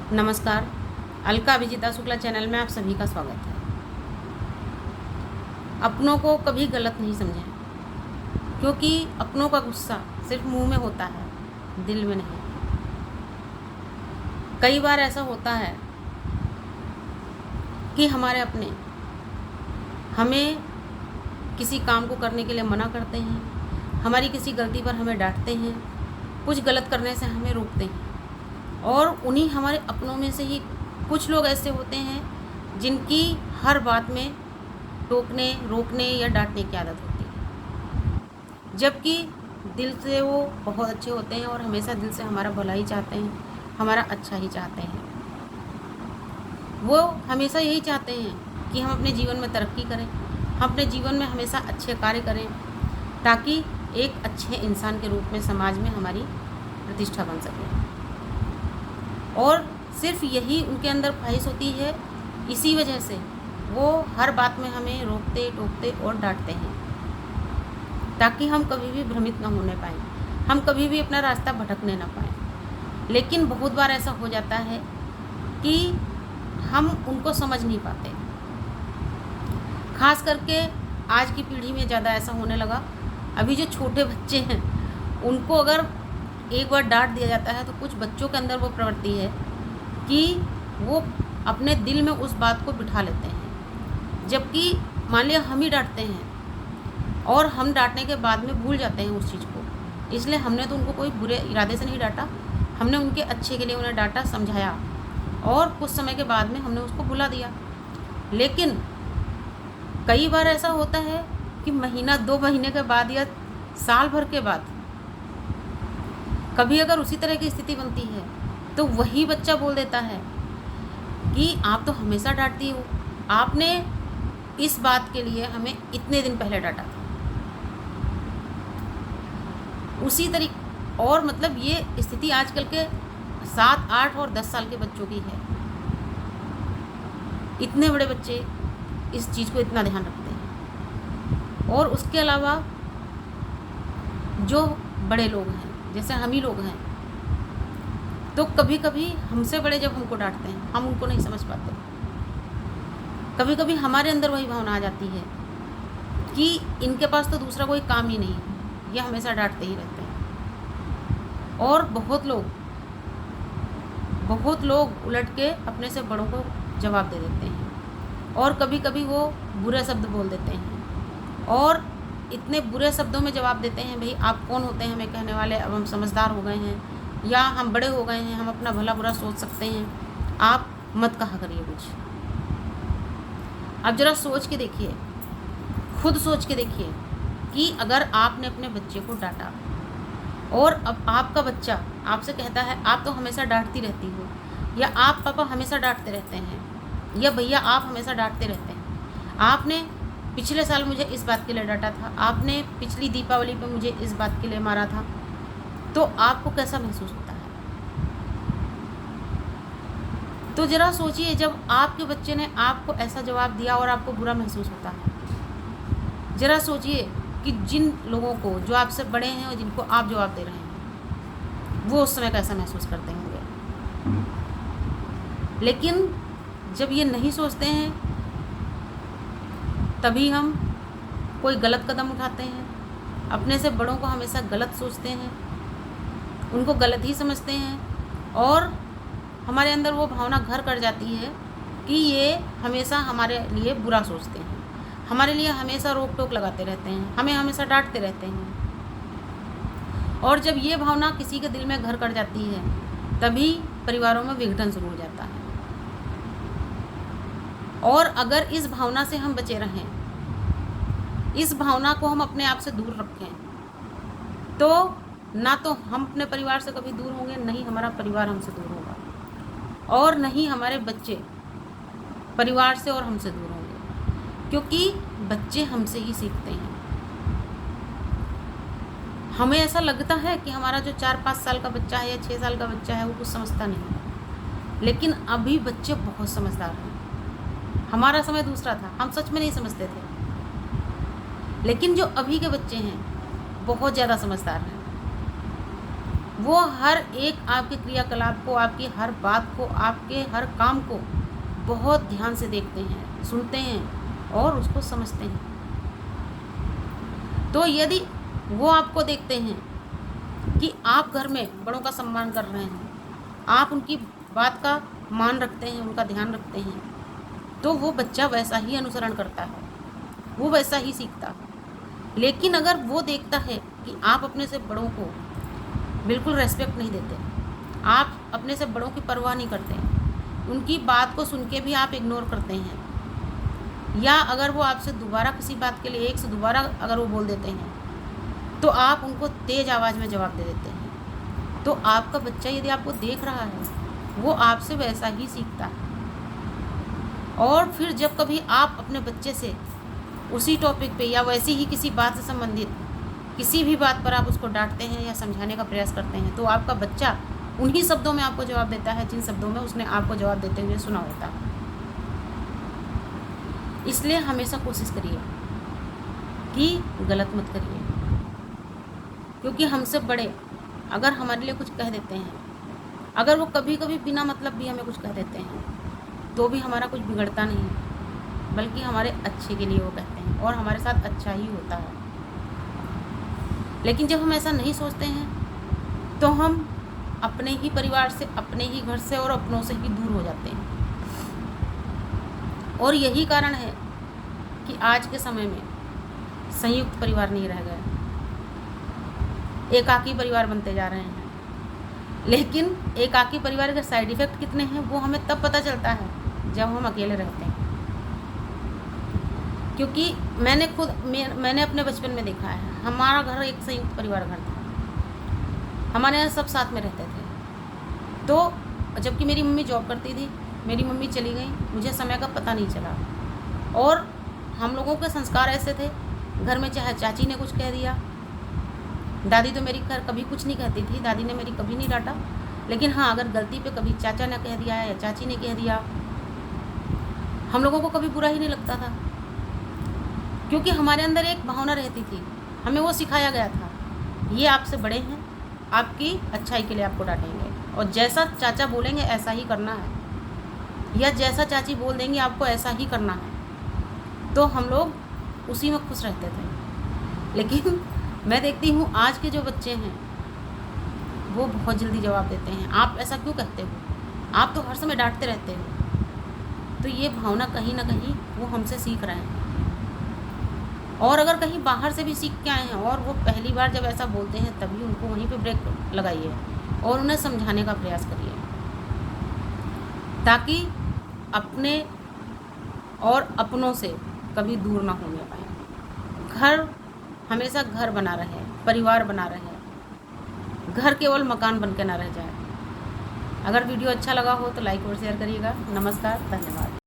नमस्कार। अलका अभिजिता शुक्ला चैनल में आप सभी का स्वागत है। अपनों को कभी गलत नहीं समझें, क्योंकि अपनों का गुस्सा सिर्फ मुंह में होता है, दिल में नहीं। कई बार ऐसा होता है कि हमारे अपने हमें किसी काम को करने के लिए मना करते हैं, हमारी किसी गलती पर हमें डांटते हैं, कुछ गलत करने से हमें रोकते हैं। और उन्हीं हमारे अपनों में से ही कुछ लोग ऐसे होते हैं जिनकी हर बात में टोकने, रोकने या डांटने की आदत होती है, जबकि दिल से वो बहुत अच्छे होते हैं और हमेशा दिल से हमारा भला ही चाहते हैं, हमारा अच्छा ही चाहते हैं। वो हमेशा यही चाहते हैं कि हम अपने जीवन में तरक्की करें, हम अपने जीवन में हमेशा अच्छे कार्य करें, ताकि एक अच्छे इंसान के रूप में समाज में हमारी प्रतिष्ठा बन सके। और सिर्फ यही उनके अंदर ख्वाहिश होती है, इसी वजह से वो हर बात में हमें रोकते, टोकते और डांटते हैं, ताकि हम कभी भी भ्रमित न होने पाएँ, हम कभी भी अपना रास्ता भटकने ना पाएँ। लेकिन बहुत बार ऐसा हो जाता है कि हम उनको समझ नहीं पाते। खास करके आज की पीढ़ी में ज़्यादा ऐसा होने लगा। अभी जो छोटे बच्चे हैं, उनको अगर एक बार डांट दिया जाता है तो कुछ बच्चों के अंदर वो प्रवृत्ति है कि वो अपने दिल में उस बात को बिठा लेते हैं, जबकि मान लिया हम ही डांटते हैं और हम डांटने के बाद में भूल जाते हैं उस चीज़ को। इसलिए हमने तो उनको कोई बुरे इरादे से नहीं डांटा, हमने उनके अच्छे के लिए उन्हें डांटा, समझाया और कुछ समय के बाद में हमने उसको भुला दिया। लेकिन कई बार ऐसा होता है कि महीना 2 महीने के बाद या साल भर के बाद कभी अगर उसी तरह की स्थिति बनती है तो वही बच्चा बोल देता है कि आप तो हमेशा डांटती हो, आपने इस बात के लिए हमें इतने दिन पहले डांटा था। उसी तरीके और मतलब ये स्थिति आजकल के 7, 8 और 10 साल के बच्चों की है। इतने बड़े बच्चे इस चीज़ को इतना ध्यान रखते हैं। और उसके अलावा जो बड़े लोग हैं, जैसे हम ही लोग हैं, तो कभी कभी हमसे बड़े जब हमको डांटते हैं, हम उनको नहीं समझ पाते। कभी कभी हमारे अंदर वही भावना आ जाती है कि इनके पास तो दूसरा कोई काम ही नहीं है, ये हमेशा डांटते ही रहते हैं। और बहुत लोग उलट के अपने से बड़ों को जवाब दे देते हैं और कभी कभी वो बुरे शब्द बोल देते हैं और इतने बुरे शब्दों में जवाब देते हैं, भाई आप कौन होते हैं हमें कहने वाले, अब हम समझदार हो गए हैं या हम बड़े हो गए हैं, हम अपना भला बुरा सोच सकते हैं, आप मत कहा करिए कुछ। अब जरा सोच के देखिए, खुद सोच के देखिए कि अगर आपने अपने बच्चे को डांटा और अब आपका बच्चा आपसे कहता है आप तो हमेशा डांटती रहती हो, या आप पापा हमेशा डांटते रहते हैं, या भैया आप हमेशा डांटते रहते हैं, आपने पिछले साल मुझे इस बात के लिए डांटा था, आपने पिछली दीपावली पे मुझे इस बात के लिए मारा था, तो आपको कैसा महसूस होता है? तो ज़रा सोचिए, जब आपके बच्चे ने आपको ऐसा जवाब दिया और आपको बुरा महसूस होता है, ज़रा सोचिए कि जिन लोगों को जो आपसे बड़े हैं और जिनको आप जवाब दे रहे हैं, वो उस समय कैसा महसूस करते होंगे। लेकिन जब ये नहीं सोचते हैं, तभी हम कोई गलत कदम उठाते हैं, अपने से बड़ों को हमेशा गलत सोचते हैं, उनको गलत ही समझते हैं और हमारे अंदर वो भावना घर कर जाती है कि ये हमेशा हमारे लिए बुरा सोचते हैं, हमारे लिए हमेशा रोक टोक लगाते रहते हैं, हमें हमेशा डांटते रहते हैं। और जब ये भावना किसी के दिल में घर कर जाती है, तभी परिवारों में विघटन शुरू हो जाता है। और अगर इस भावना से हम बचे रहें, इस भावना को हम अपने आप से दूर रखें, तो ना तो हम अपने परिवार से कभी दूर होंगे, नहीं हमारा परिवार हमसे दूर होगा, और नहीं हमारे बच्चे परिवार से और हमसे दूर होंगे, क्योंकि बच्चे हमसे ही सीखते हैं। हमें ऐसा लगता है कि हमारा जो 4-5 साल का बच्चा है या 6 साल का बच्चा है वो कुछ समझता नहीं, लेकिन अभी बच्चे बहुत समझदार हैं। हमारा समय दूसरा था, हम सच में नहीं समझते थे, लेकिन जो अभी के बच्चे हैं बहुत ज़्यादा समझदार हैं। वो हर एक आपके क्रियाकलाप को, आपकी हर बात को, आपके हर काम को बहुत ध्यान से देखते हैं, सुनते हैं और उसको समझते हैं। तो यदि वो आपको देखते हैं कि आप घर में बड़ों का सम्मान कर रहे हैं, आप उनकी बात का मान रखते हैं, उनका ध्यान रखते हैं, तो वो बच्चा वैसा ही अनुसरण करता है, वो वैसा ही सीखता है। लेकिन अगर वो देखता है कि आप अपने से बड़ों को बिल्कुल रेस्पेक्ट नहीं देते, आप अपने से बड़ों की परवाह नहीं करते, उनकी बात को सुन के भी आप इग्नोर करते हैं, या अगर वो आपसे दोबारा किसी बात के लिए एक से दोबारा अगर वो बोल देते हैं तो आप उनको तेज़ आवाज़ में जवाब दे देते हैं, तो आपका बच्चा यदि आपको देख रहा है वो आपसे वैसा ही सीखता है। और फिर जब कभी आप अपने बच्चे से उसी टॉपिक पे या वैसी ही किसी बात से संबंधित किसी भी बात पर आप उसको डांटते हैं या समझाने का प्रयास करते हैं, तो आपका बच्चा उन्हीं शब्दों में आपको जवाब देता है जिन शब्दों में उसने आपको जवाब देते हुए सुना होता है। इसलिए हमेशा कोशिश करिए कि गलत मत करिए, क्योंकि हमसे बड़े अगर हमारे लिए कुछ कह देते हैं, अगर वो कभी कभी बिना मतलब भी हमें कुछ कह देते हैं, तो भी हमारा कुछ बिगड़ता नहीं, बल्कि हमारे अच्छे के लिए वो कहते हैं और हमारे साथ अच्छा ही होता है। लेकिन जब हम ऐसा नहीं सोचते हैं तो हम अपने ही परिवार से, अपने ही घर से और अपनों से ही दूर हो जाते हैं। और यही कारण है कि आज के समय में संयुक्त परिवार नहीं रह गए, एकाकी परिवार बनते जा रहे हैं। लेकिन एकाकी परिवार के साइड इफ़ेक्ट कितने हैं वो हमें तब पता चलता है जब हम अकेले रहते हैं। क्योंकि मैंने अपने बचपन में देखा है, हमारा घर एक संयुक्त परिवार घर था, हमारे यहाँ सब साथ में रहते थे। तो जबकि मेरी मम्मी जॉब करती थी, मेरी मम्मी चली गई, मुझे समय का पता नहीं चला। और हम लोगों के संस्कार ऐसे थे, घर में चाहे चाची ने कुछ कह दिया, दादी तो मेरी खैर कभी कुछ नहीं कहती थी, दादी ने मेरी कभी नहीं डांटा, लेकिन हाँ अगर गलती पे कभी चाचा ने कह दिया या चाची ने कह दिया, हम लोगों को कभी बुरा ही नहीं लगता था, क्योंकि हमारे अंदर एक भावना रहती थी, हमें वो सिखाया गया था, ये आपसे बड़े हैं, आपकी अच्छाई के लिए आपको डांटेंगे, और जैसा चाचा बोलेंगे ऐसा ही करना है, या जैसा चाची बोल देंगी आपको ऐसा ही करना है। तो हम लोग उसी में खुश रहते थे। लेकिन मैं देखती हूँ आज के जो बच्चे हैं वो बहुत जल्दी जवाब देते हैं, आप ऐसा क्यों कहते हो, आप तो हर समय डांटते रहते हो। तो ये भावना कहीं ना कहीं वो हमसे सीख रहे हैं, और अगर कहीं बाहर से भी सीख के आए हैं और वो पहली बार जब ऐसा बोलते हैं तभी उनको वहीं पे ब्रेक लगाइए और उन्हें समझाने का प्रयास करिए, ताकि अपने और अपनों से कभी दूर ना होने पाए। घर हमेशा घर बना रहे, परिवार बना रहे, घर केवल मकान बन के ना रह जाए। अगर वीडियो अच्छा लगा हो तो लाइक और शेयर करिएगा। नमस्कार, धन्यवाद।